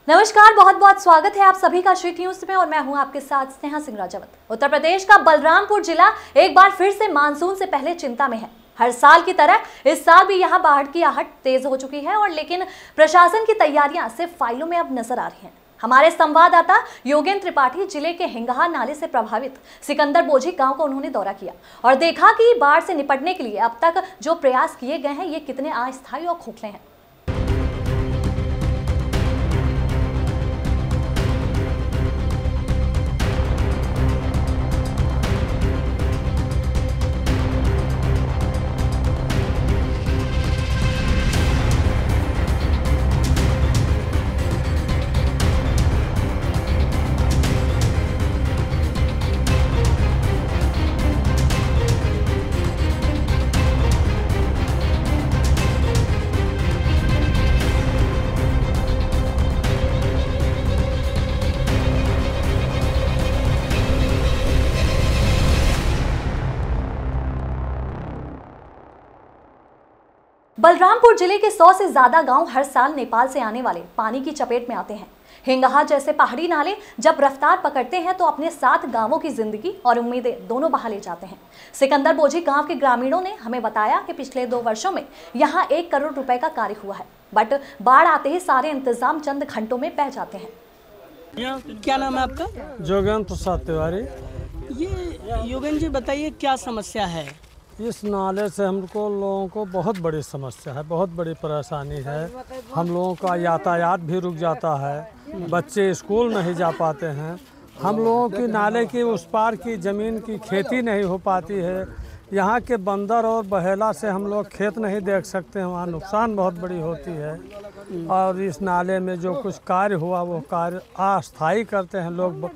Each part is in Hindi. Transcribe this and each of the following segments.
नमस्कार, बहुत बहुत स्वागत है आप सभी का श्री न्यूज में और मैं हूं आपके साथ स्नेहा सिंह राजावत। उत्तर प्रदेश का बलरामपुर जिला एक बार फिर से मानसून से पहले चिंता में है। हर साल की तरह इस साल भी यहां बाढ़ की आहट तेज हो चुकी है और लेकिन प्रशासन की तैयारियां सिर्फ फाइलों में अब नजर आ रही हैं। हमारे संवाददाता योगेंद्र त्रिपाठी जिले के हिंगहा नाले से प्रभावित सिकंदर बोझी गांव का उन्होंने दौरा किया और देखा कि बाढ़ से निपटने के लिए अब तक जो प्रयास किए गए हैं ये कितने अस्थायी और खोखले हैं। बलरामपुर जिले के 100 से ज्यादा गांव हर साल नेपाल से आने वाले पानी की चपेट में आते हैं। हिंगहा जैसे पहाड़ी नाले जब रफ्तार पकड़ते हैं तो अपने साथ गांवों की जिंदगी और उम्मीदें दोनों बहा ले जाते हैं। सिकंदर बोझी गांव के ग्रामीणों ने हमें बताया कि पिछले 2 वर्षों में यहां 1 करोड़ रुपए का कार्य हुआ है, बट बाढ़ आते ही सारे इंतजाम चंद घंटों में बह जाते हैं। क्या नाम है आपका? जोगेंद्र प्रसाद तिवारी। ये योगेंद्र जी बताइए क्या समस्या है? इस नाले से हमको लोगों को बहुत बड़ी समस्या है, बहुत बड़ी परेशानी है। हम लोगों का यातायात भी रुक जाता है, बच्चे स्कूल नहीं जा पाते हैं। हम लोगों की नाले की उस पार की ज़मीन की खेती नहीं हो पाती है। यहाँ के बंदर और बहेला से हम लोग खेत नहीं देख सकते हैं, वहाँ नुकसान बहुत बड़ी होती है। और इस नाले में जो कुछ कार्य हुआ वो कार्य अस्थायी करते हैं लोग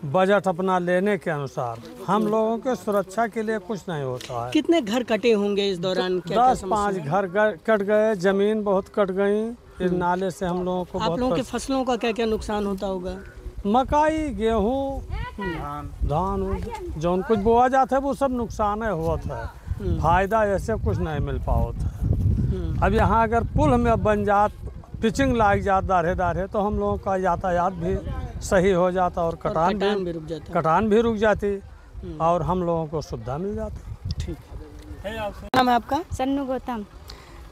बजट अपना लेने के अनुसार। हम लोगों के सुरक्षा के लिए कुछ नहीं होता है। कितने घर कटे होंगे इस दौरान? 10-5 घर कट गए, जमीन बहुत कट गई इस नाले से। हम लोगों को आप लोगों के फसलों का क्या क्या नुकसान होता होगा? मकई, गेहूँ, धान जो कुछ बोआ जाता है वो सब नुकसान हुआ था। फायदा ऐसे कुछ नहीं मिल पाओ था। अब यहाँ अगर पुल में बन जात, पिचिंग लाग जात दाढ़े तो हम लोगों का यातायात भी सही हो जाता और कटान भी रुक जाती और हम लोगों को सुविधा मिल जाती। ठीक है। नाम है आपका? सन्नू गौतम।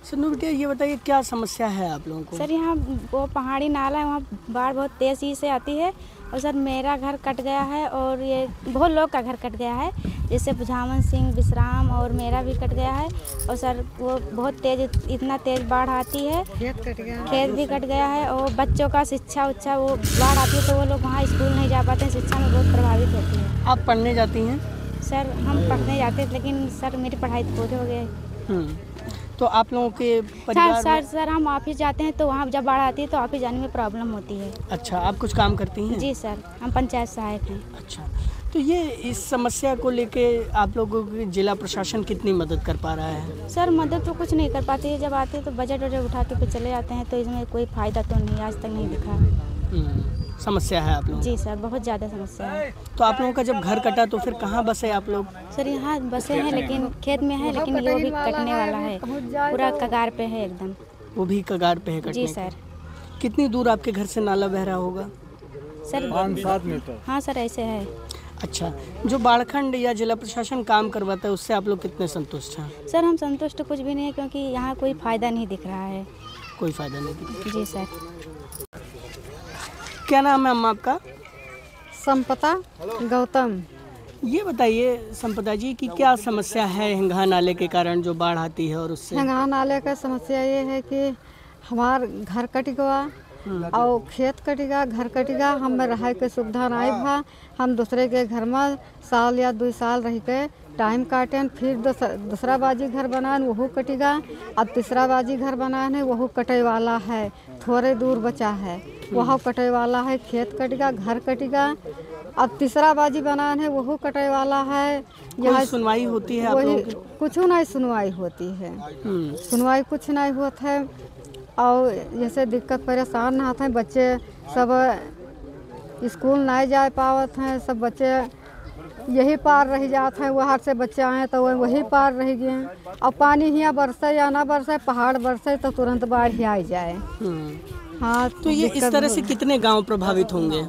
सन्नू बेटे ये बताइए क्या समस्या है आप लोगों को? सर यहाँ वो पहाड़ी नाला है, वहाँ बाढ़ बहुत तेज़ी से आती है और सर मेरा घर कट गया है और ये बहुत लोग का घर कट गया है, जैसे बुझावन सिंह, विश्राम और मेरा भी कट गया है। और सर वो बहुत तेज़, इतना तेज़ बाढ़ आती है, खेत भी कट गया है और बच्चों का शिक्षा उच्छा वो बाढ़ आती है तो वो लोग वहाँ स्कूल नहीं जा पाते हैं, शिक्षा में बहुत प्रभावित होती है। आप पढ़ने जाती हैं? सर हम पढ़ने जाते हैं लेकिन सर मेरी पढ़ाई तो पूरी हो गई। तो आप लोगों के परिवार सर हम ऑफिस जाते हैं तो वहाँ जब बाढ़ आती है तो ऑफिस जाने में प्रॉब्लम होती है। अच्छा, आप कुछ काम करती हैं? जी सर, हम पंचायत सहायक हैं। अच्छा, तो ये इस समस्या को लेके आप लोगों की जिला प्रशासन कितनी मदद कर पा रहा है? सर मदद तो कुछ नहीं कर पाती है, जब आते हैं तो बजट वजट उठा के फिर चले जाते हैं, तो इसमें कोई फ़ायदा तो नहीं, आज तक नहीं दिखा। समस्या है आप लोग? जी सर, बहुत ज़्यादा समस्या है। तो आप लोगों का जब घर कटा तो फिर कहाँ बसे आप लोग? सर यहाँ बसे हैं लेकिन खेत में है, लेकिन ये भी कटने वाला है, पूरा कगार पे है एकदम। वो भी कगार पे है कटने? जी सर। कितनी दूर आपके घर से नाला बह रहा होगा? Sir 5-7 metre. हाँ सर ऐसे है। अच्छा, जो बाढ़खंड या जिला प्रशासन काम करवाता है उससे आप लोग कितने संतुष्ट हैं? सर हम संतुष्ट कुछ भी नहीं है क्योंकि यहाँ कोई फ़ायदा नहीं दिख रहा है। कोई फ़ायदा नहीं दिख रहा? जी सर। क्या नाम है अम्मा आपका? संपदा गौतम। ये बताइए संपदा जी कि क्या समस्या है हिंगहा नाले के कारण जो बाढ़ आती है और उससे? हिंगहा नाले का समस्या ये है कि हमार घर कट गया और खेत कटेगा, घर कटेगा, हमें रह के सुविधा नहीं भा। हम दूसरे के घर में साल या 2 साल रह के टाइम काटें, फिर दूसरा बाजी घर बनाए वह कटेगा, अब तीसरा बाजी घर बनाए वह कटे वाला है, थोड़े दूर बचा है वह कटे वाला है, खेत कटेगा, घर कटेगा, अब तीसरा बाजी बनाए वह कटे वाला है। यहाँ सुनवाई होती है? वही कुछ नहीं सुनवाई होती है, सुनवाई कुछ नहीं होता है। और जैसे दिक्कत परेशान ना आते हैं, बच्चे सब स्कूल नहीं जा पावत हैं, सब बच्चे यही पार रह जाते हैं, वहाँ से बच्चे आए तो वही पार रह गए। अब पानी यहाँ बरसे या ना बरसे, पहाड़ बरसे तो तुरंत बाढ़ ही आ जाए। हाँ तो ये इस तरह से कितने गांव प्रभावित होंगे?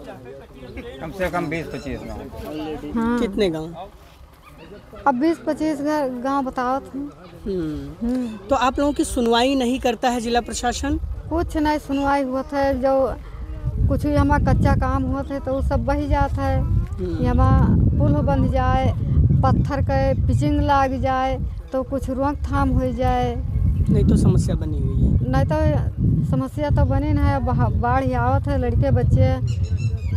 कम से कम 20-25 गाँव। हाँ कितने गांव? अब 20-25 गाँव बताओ तुम। तो आप लोगों की सुनवाई नहीं करता है जिला प्रशासन? कुछ नहीं सुनवाई हुआ था, जो कुछ भी हमारा कच्चा काम हुआ था तो वो सब बही जाता है। हमारा पुल बन जाए, पत्थर के पिचिंग लग जाए तो कुछ रोकथाम हो जाए, नहीं तो समस्या बनी हुई है। नहीं तो समस्या तो बनी नहीं है। बाढ़ ही आवत है, लड़के बच्चे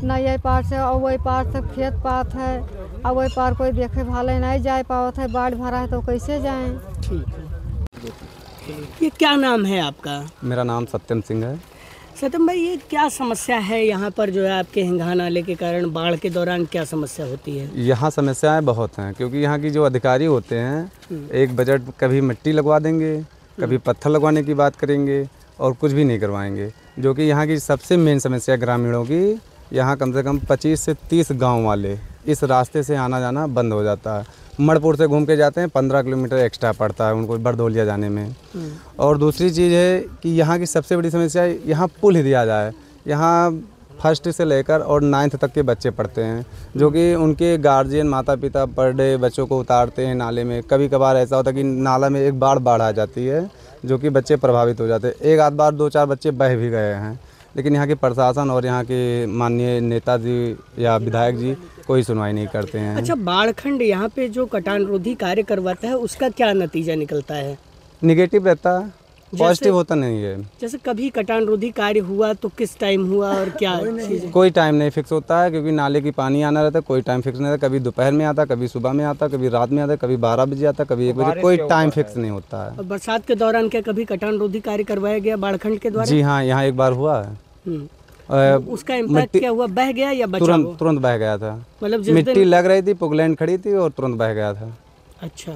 न ये पार से और वही पार सब खेत पात है, और वही पार कोई देखे भाले नहीं जा पावत है। बाढ़ भरा है तो कैसे जाएं? ठीक है। ये क्या नाम है आपका? मेरा नाम सत्यम सिंह है। सत्यम भाई, ये क्या समस्या है यहाँ पर जो है आपके हिंगहा नाले के कारण? बाढ़ के दौरान क्या समस्या होती है? यहाँ समस्याएं बहुत हैं, क्योंकि यहाँ की जो अधिकारी होते हैं एक बजट कभी मिट्टी लगवा देंगे, कभी पत्थर लगवाने की बात करेंगे और कुछ भी नहीं करवाएंगे। जो कि यहाँ की सबसे मेन समस्या ग्रामीणों की, यहाँ कम से कम 25 से 30 गाँव वाले इस रास्ते से आना जाना बंद हो जाता है। मणपुर से घूम के जाते हैं, 15 किलोमीटर एक्स्ट्रा पड़ता है उनको बरदौलिया जाने में। और दूसरी चीज़ है कि यहाँ की सबसे बड़ी समस्या है, यहाँ पुल ही दिया जाए। यहाँ फर्स्ट से लेकर और 9th तक के बच्चे पढ़ते हैं, जो कि उनके गार्जियन माता पिता पर डे बच्चों को उतारते हैं नाले में। कभी कभार ऐसा होता है कि नाला में एक बाढ़ आ जाती है, जो कि बच्चे प्रभावित हो जाते हैं। एक आध बार 2-4 बच्चे बह भी गए हैं, लेकिन यहाँ के प्रशासन और यहाँ के माननीय नेताजी या विधायक जी कोई सुनवाई नहीं करते हैं। अच्छा, बाढ़खंड यहाँ पे जो कटान रोधी कार्य करवाता है उसका क्या नतीजा निकलता है? निगेटिव रहता है, पॉजिटिव होता नहीं है। जैसे कभी कटान रोधी कार्य हुआ तो किस टाइम हुआ और क्या चीज़? कोई टाइम नहीं फिक्स होता है, क्योंकि नाले की पानी आना रहता है, कोई टाइम फिक्स नहीं रहता। कभी दोपहर में आता, कभी सुबह में आता, कभी रात में आता, कभी 12 बजे आता, कभी 1 बजे, कोई टाइम फिक्स नहीं होता है। और बरसात के दौरान क्या कभी कटान रोधी कार्य करवाया गया बाढ़खंड के द्वारा? जी हाँ, यहाँ एक बार हुआ है। उसका इम्पैक्ट क्या हुआ? बह गया या बचा? तुरंत बह गया था। मतलब मिट्टी लग रही थी, पुगलैंड खड़ी थी और तुरंत बह गया था। अच्छा,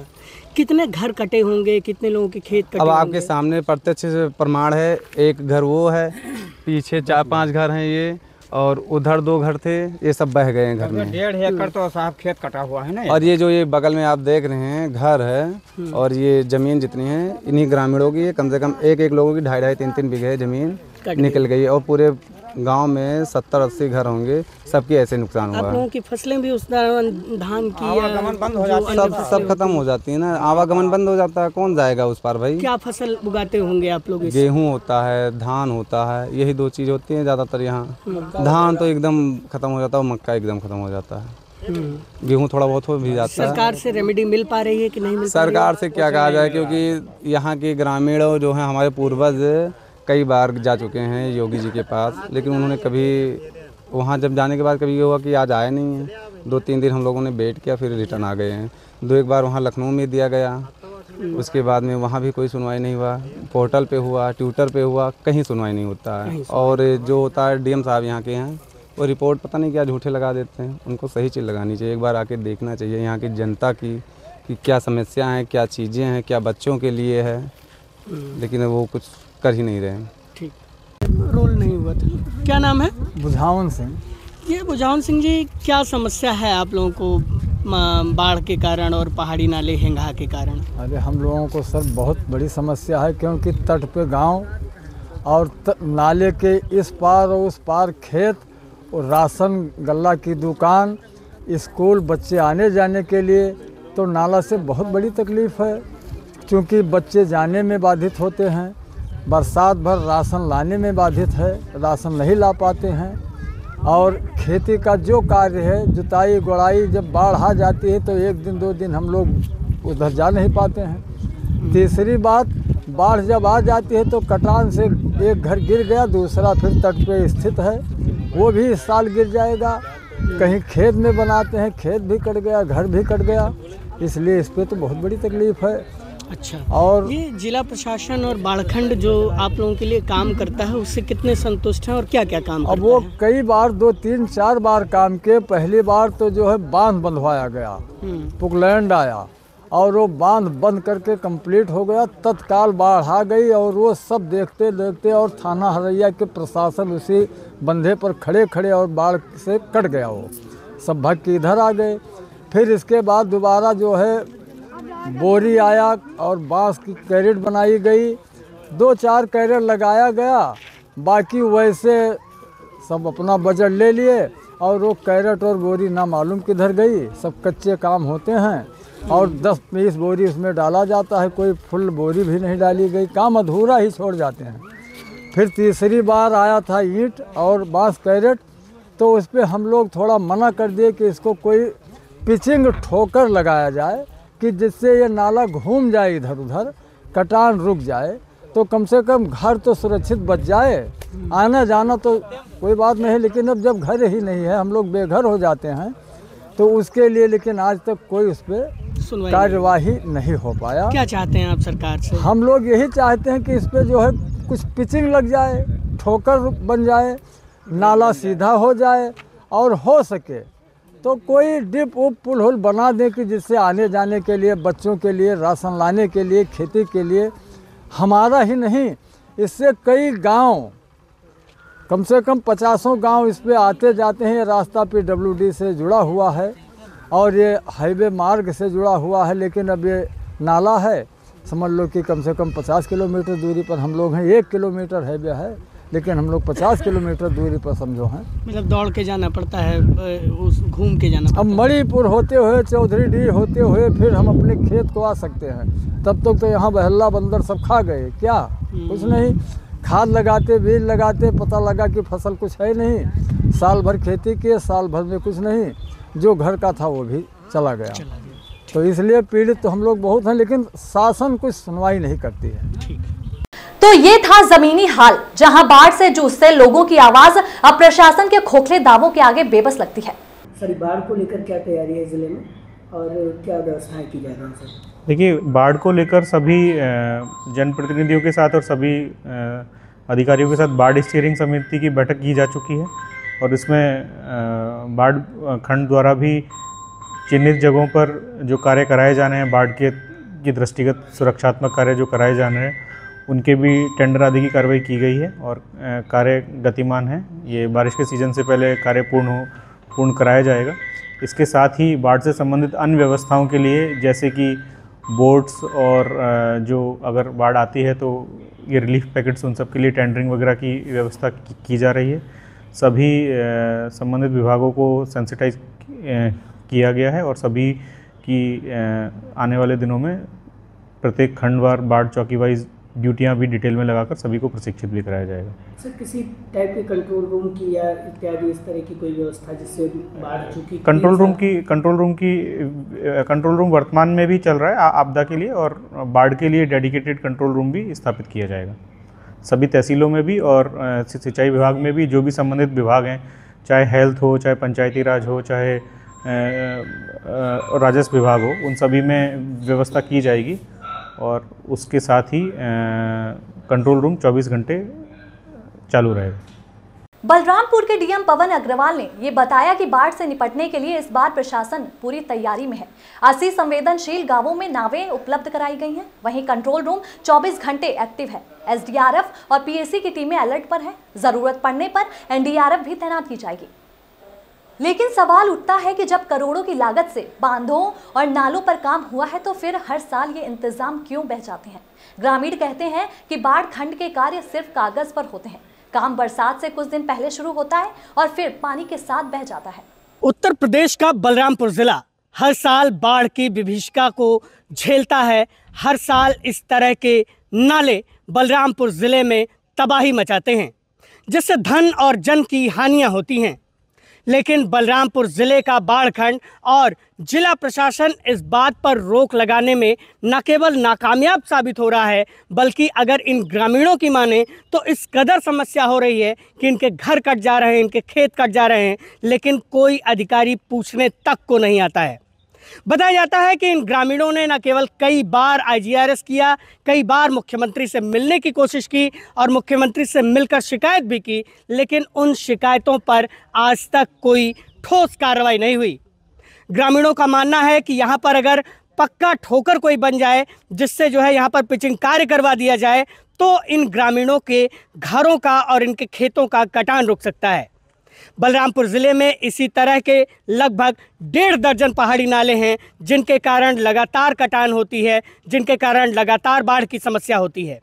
कितने घर कटे होंगे, कितने लोगों के खेत कटे? अब आपके सामने प्रत्यक्ष प्रमाण है। एक घर वो है, पीछे 4-5 घर हैं ये, और उधर 2 घर थे, ये सब बह गए हैं घर में। 1.5 एकड़ तो साहब खेत कटा हुआ है ना। और ये जो ये बगल में आप देख रहे हैं घर है, और ये जमीन जितनी है इन्हीं ग्रामीणों की है। कम से कम एक लोगों की 2.5-2.5, 3-3 बीघे जमीन निकल गई। और पूरे गांव में 70-80 घर होंगे, सबकी ऐसे नुकसान हुआ आप लोगों है। की फसलें भी उस दौरान धान की आवागमन बंद हो जाता है, सब खत्म हो जाती है ना, आवागमन बंद हो जाता है, कौन जाएगा उस पार भाई। क्या फसल उगाते होंगे आप लोग? गेहूं होता है, धान होता है, यही 2 चीज़ होती हैं ज़्यादातर यहाँ। धान तो एकदम खत्म हो जाता है, मक्का एकदम खत्म हो जाता है। गेहूं थोड़ा बहुत हो भी जाता है। सरकार से रेमेडी मिल पा रही है कि नहीं मिल पा रही है? सरकार से क्या कहा जाए, क्योंकि यहाँ के ग्रामीण जो हैं हमारे पूर्वज कई बार जा चुके हैं योगी जी के पास, लेकिन उन्होंने कभी वहाँ जब जाने के बाद कभी ये हुआ कि आज आया नहीं है। 2-3 दिन हम लोगों ने वेट किया, फिर रिटर्न आ गए हैं। 2-1 बार वहाँ लखनऊ में दिया गया, उसके बाद में वहाँ भी कोई सुनवाई नहीं हुआ। पोर्टल पे हुआ, ट्विटर पे हुआ, कहीं सुनवाई नहीं होता है। और जो होता है डीएम साहब यहाँ के हैं, वो रिपोर्ट पता नहीं क्या झूठे लगा देते हैं। उनको सही चीज़ लगानी चाहिए, एक बार आके देखना चाहिए यहाँ की जनता की कि क्या समस्या हैं, क्या चीज़ें हैं, क्या बच्चों के लिए है, लेकिन वो कुछ कर ही नहीं रहे। ठीक, रोल नहीं हुआ था। क्या नाम है? बुझावन सिंह। ये बुझावन सिंह जी, क्या समस्या है आप लोगों को बाढ़ के कारण और पहाड़ी नाले हिंगहा के कारण? अरे हम लोगों को सर बहुत बड़ी समस्या है, क्योंकि तट पे गांव और नाले के इस पार और उस पार खेत और राशन गल्ला की दुकान, स्कूल, बच्चे आने जाने के लिए तो नाला से बहुत बड़ी तकलीफ़ है, क्योंकि बच्चे जाने में बाधित होते हैं, बरसात भर राशन लाने में बाधित है, राशन नहीं ला पाते हैं। और खेती का जो कार्य है, जुताई गुड़ाई, जब बाढ़ आ जाती है तो 1 दिन 2 दिन हम लोग उधर जा नहीं पाते हैं। तीसरी बात, बाढ़ जब आ जाती है तो कटान से एक घर गिर गया, दूसरा फिर तट पे स्थित है, वो भी इस साल गिर जाएगा। कहीं खेत में बनाते हैं, खेत भी कट गया, घर भी कट गया, इसलिए इस पे तो बहुत बड़ी तकलीफ़ है। अच्छा, और ये जिला प्रशासन और बाढ़खंड जो आप लोगों के लिए काम करता है, उससे कितने संतुष्ट हैं और क्या क्या काम अब करता वो है? कई बार 2, 3, 4 बार काम के। पहली बार तो जो है बांध बंधवाया गया, पुगलैंड आया और वो बांध बंद करके कंप्लीट हो गया। तत्काल बाढ़ आ गई और वो सब देखते देखते और थाना हरैया के प्रशासन उसी बंधे पर खड़े खड़े और बाढ़ से कट गया, वो सब भग के इधर आ गए। फिर इसके बाद दोबारा जो है बोरी आया और बांस की कैरेट बनाई गई, 2-4 कैरेट लगाया गया, बाकी वैसे सब अपना बजट ले लिए और वो कैरेट और बोरी ना मालूम किधर गई। सब कच्चे काम होते हैं और 10-20 बोरी उसमें डाला जाता है, कोई फुल बोरी भी नहीं डाली गई, काम अधूरा ही छोड़ जाते हैं। फिर तीसरी बार आया था ईंट और बांस कैरेट, तो उस पर हम लोग थोड़ा मना कर दिए कि इसको कोई पिचिंग ठोकर लगाया जाए कि जिससे ये नाला घूम जाए इधर उधर, कटान रुक जाए, तो कम से कम घर तो सुरक्षित बच जाए। आना जाना तो कोई बात नहीं, लेकिन अब जब घर ही नहीं है, हम लोग बेघर हो जाते हैं, तो उसके लिए लेकिन आज तक कोई उस पर कार्यवाही नहीं हो पाया। क्या चाहते हैं आप सरकार से? हम लोग यही चाहते हैं कि इस पर जो है कुछ पिचिंग लग जाए, ठोकर बन जाए, नाला सीधा हो जाए और हो सके तो कोई डिप उप पुल होल बना दें कि जिससे आने जाने के लिए, बच्चों के लिए, राशन लाने के लिए, खेती के लिए, हमारा ही नहीं इससे कई गांव, कम से कम 50 गांव इस पे आते जाते हैं। ये रास्ता PWD से जुड़ा हुआ है और ये हाईवे मार्ग से जुड़ा हुआ है, लेकिन अब ये नाला है, समझ लो कि कम से कम 50 किलोमीटर दूरी पर हम लोग हैं। 1 किलोमीटर हाईवे है, लेकिन हम लोग 50 किलोमीटर दूरी पर समझो हैं। मतलब दौड़ के जाना पड़ता है, उस घूम के जाना पड़ता अब मणिपुर होते हुए, चौधरी डी होते हुए फिर हम अपने खेत को आ सकते हैं। तब तक तो यहाँ बहल्ला बंदर सब खा गए, क्या कुछ नहीं। खाद लगाते, बीज लगाते, पता लगा कि फसल कुछ है नहीं, साल भर खेती किए, साल भर में कुछ नहीं, जो घर का था वो भी चला गया। तो इसलिए पीड़ित तो हम लोग बहुत हैं, लेकिन शासन कुछ सुनवाई नहीं करती है। तो ये था जमीनी हाल, जहां बाढ़ से जूझते लोगों की आवाज अब प्रशासन के खोखले दावों के आगे बेबस लगती है। सर, बाढ़ को लेकर क्या तैयारी है जिले में और क्या व्यवस्थाएं की जा रही हैं सर? देखिए, बाढ़ को लेकर सभी जनप्रतिनिधियों के साथ और सभी अधिकारियों के साथ बाढ़ स्टीयरिंग समिति की बैठक की जा चुकी है और इसमें बाढ़ खंड द्वारा भी चिन्हित जगहों पर जो कार्य कराए जाने हैं, बाढ़ की दृष्टिगत सुरक्षात्मक कार्य जो कराए जाने हैं, उनके भी टेंडर आदि की कार्रवाई की गई है और कार्य गतिमान है। ये बारिश के सीज़न से पहले कार्य पूर्ण कराया जाएगा। इसके साथ ही बाढ़ से संबंधित अन्य व्यवस्थाओं के लिए, जैसे कि बोट्स और जो अगर बाढ़ आती है तो ये रिलीफ पैकेट्स, उन सब के लिए टेंडरिंग वगैरह की व्यवस्था की जा रही है। सभी संबंधित विभागों को सेंसिटाइज किया गया है और सभी की आने वाले दिनों में प्रत्येक खंडवार बाढ़ चौकी वाइज ड्यूटियाँ भी डिटेल में लगाकर सभी को प्रशिक्षित भी कराया जाएगा। सर, किसी टाइप के कंट्रोल रूम की या इत्यादि इस तरह की कोई व्यवस्था जिससे बाढ़ चूँकि कंट्रोल रूम वर्तमान में भी चल रहा है आपदा के लिए, और बाढ़ के लिए डेडिकेटेड कंट्रोल रूम भी स्थापित किया जाएगा सभी तहसीलों में भी और सिंचाई विभाग में भी। जो भी संबंधित विभाग हैं, चाहे हेल्थ हो, चाहे पंचायती राज हो, चाहे राजस्व विभाग हो, उन सभी में व्यवस्था की जाएगी और उसके साथ ही कंट्रोल रूम 24 घंटे चालू रहेगा। बलरामपुर के डीएम पवन अग्रवाल ने ये बताया कि बाढ़ से निपटने के लिए इस बार प्रशासन पूरी तैयारी में है। 80 संवेदनशील गांवों में नावें उपलब्ध कराई गई हैं। वहीं कंट्रोल रूम 24 घंटे एक्टिव है। एसडीआरएफ और पीएसी की टीमें अलर्ट पर हैं। जरूरत पड़ने पर एनडीआरएफ भी तैनात की जाएगी। लेकिन सवाल उठता है कि जब करोड़ों की लागत से बांधों और नालों पर काम हुआ है तो फिर हर साल ये इंतजाम क्यों बह जाते हैं। ग्रामीण कहते हैं कि बाढ़ खंड के कार्य सिर्फ कागज पर होते हैं। काम बरसात से कुछ दिन पहले शुरू होता है और फिर पानी के साथ बह जाता है। उत्तर प्रदेश का बलरामपुर जिला हर साल बाढ़ की विभीषिका को झेलता है। हर साल इस तरह के नाले बलरामपुर जिले में तबाही मचाते हैं, जिससे धन और जन की हानियां होती हैं। लेकिन बलरामपुर जिले का बाढ़ खंड और जिला प्रशासन इस बात पर रोक लगाने में न केवल नाकामयाब साबित हो रहा है, बल्कि अगर इन ग्रामीणों की माने तो इस कदर समस्या हो रही है कि इनके घर कट जा रहे हैं, इनके खेत कट जा रहे हैं, लेकिन कोई अधिकारी पूछने तक को नहीं आता है। बताया जाता है कि इन ग्रामीणों ने न केवल कई बार IGRS किया, कई बार मुख्यमंत्री से मिलने की कोशिश की और मुख्यमंत्री से मिलकर शिकायत भी की, लेकिन उन शिकायतों पर आज तक कोई ठोस कार्रवाई नहीं हुई। ग्रामीणों का मानना है कि यहाँ पर अगर पक्का ठोकर कोई बन जाए, जिससे जो है यहाँ पर पिचिंग कार्य करवा दिया जाए, तो इन ग्रामीणों के घरों का और इनके खेतों का कटान रुक सकता है। बलरामपुर ज़िले में इसी तरह के लगभग 1.5 दर्जन पहाड़ी नाले हैं, जिनके कारण लगातार कटान होती है, जिनके कारण लगातार बाढ़ की समस्या होती है।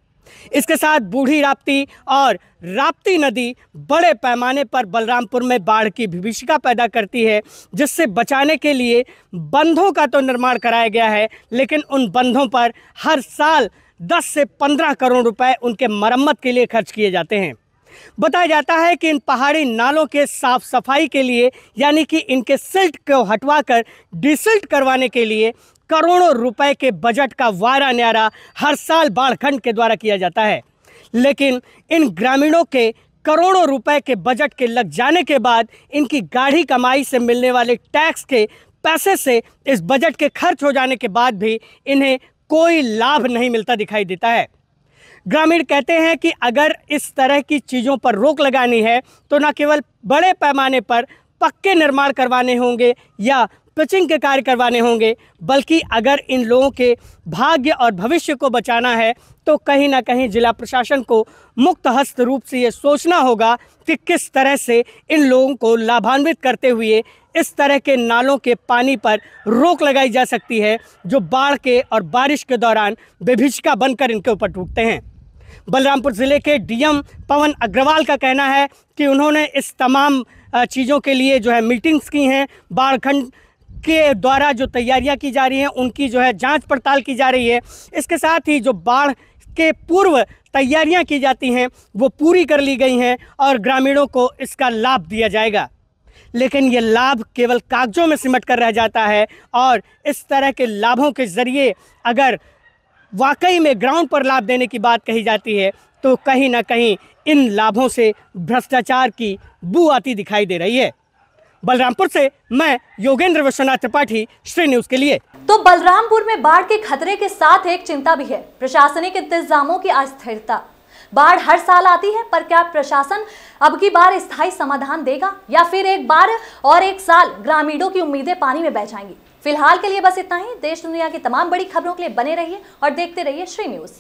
इसके साथ बूढ़ी राप्ती और राप्ती नदी बड़े पैमाने पर बलरामपुर में बाढ़ की विभीषिका पैदा करती है, जिससे बचाने के लिए बंधों का तो निर्माण कराया गया है, लेकिन उन बंधों पर हर साल 10 से 15 करोड़ रुपए उनके मरम्मत के लिए खर्च किए जाते हैं। बताया जाता है कि इन पहाड़ी नालों के साफ सफाई के लिए, यानी कि इनके सिल्ट को हटवाकर डिसिल्ट करवाने के लिए करोड़ों रुपए के बजट का वारा न्यारा हर साल बाढ़खंड के द्वारा किया जाता है। लेकिन इन ग्रामीणों के करोड़ों रुपए के बजट के लग जाने के बाद इनकी गाढ़ी कमाई से मिलने वाले टैक्स के पैसे से इस बजट के खर्च हो जाने के बाद भी इन्हें कोई लाभ नहीं मिलता दिखाई देता है। ग्रामीण कहते हैं कि अगर इस तरह की चीज़ों पर रोक लगानी है तो न केवल बड़े पैमाने पर पक्के निर्माण करवाने होंगे या पिचिंग के कार्य करवाने होंगे, बल्कि अगर इन लोगों के भाग्य और भविष्य को बचाना है तो कहीं ना कहीं जिला प्रशासन को मुक्त हस्त रूप से ये सोचना होगा कि किस तरह से इन लोगों को लाभान्वित करते हुए इस तरह के नालों के पानी पर रोक लगाई जा सकती है, जो बाढ़ के और बारिश के दौरान विभीषिका बनकर इनके ऊपर टूटते हैं। बलरामपुर ज़िले के डीएम पवन अग्रवाल का कहना है कि उन्होंने इस तमाम चीज़ों के लिए जो है मीटिंग्स की हैं, बाढ़खंड के द्वारा जो तैयारियां की जा रही हैं उनकी जो है जांच पड़ताल की जा रही है। इसके साथ ही जो बाढ़ के पूर्व तैयारियां की जाती हैं वो पूरी कर ली गई हैं और ग्रामीणों को इसका लाभ दिया जाएगा। लेकिन ये लाभ केवल कागजों में सिमट कर रह जाता है और इस तरह के लाभों के ज़रिए अगर वाकई में ग्राउंड पर लाभ देने की बात कही जाती है तो कहीं ना कहीं इन लाभों से भ्रष्टाचार की बू आती दिखाई दे रही है। बलरामपुर से मैं योगेंद्र विश्वनाथ त्रिपाठी, श्री न्यूज़ के लिए। तो बलरामपुर में बाढ़ के खतरे के साथ एक चिंता भी है, प्रशासनिक इंतजामों की अस्थिरता। बाढ़ हर साल आती है, पर क्या प्रशासन अब की बार स्थायी समाधान देगा या फिर एक बार और एक साल ग्रामीणों की उम्मीदें पानी में बह जाएंगी? फिलहाल के लिए बस इतना ही। देश दुनिया की तमाम बड़ी खबरों के लिए बने रहिए और देखते रहिए श्री न्यूज़।